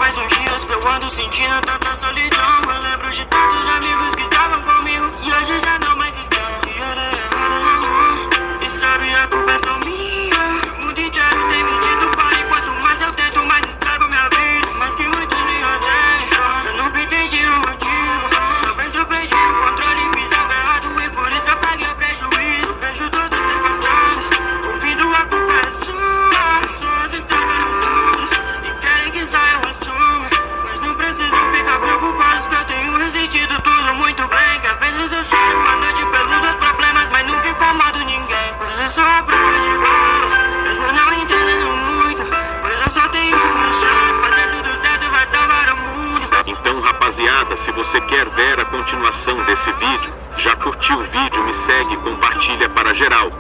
faz uns dias que eu ando sentindo tanta solidão. Eu lembro de tantos amigos que estavam comigo e hoje já não mais estão. E eu dei errado no amor, e sabe a culpa é só minha. O mundo inteiro tem me dito pare, quanto mais eu tento mais estrago minha vida. Mas que muitos me odeiam, eu nunca entendi o motivo. Talvez eu perdi o controle e fiz algo errado e por isso eu paguei o prejuízo. Vejo tudo se afastando, ouvindo a culpa é sua. Pessoas estragam tudo e querem que saia o assunto, mas não precisam ficar preocupados que eu tenho resistido tudo muito bem. Que às vezes eu choro uma noite pelos meus problemas, mas nunca incomodo ninguém. Pois eu sou a prova de balas, mesmo não entendendo muito. Pois eu só tenho uma chance, fazer tudo certo vai salvar o mundo. Então, rapaziada, se você quer ver a continuação desse vídeo, já curtiu o vídeo, me segue e compartilha para geral.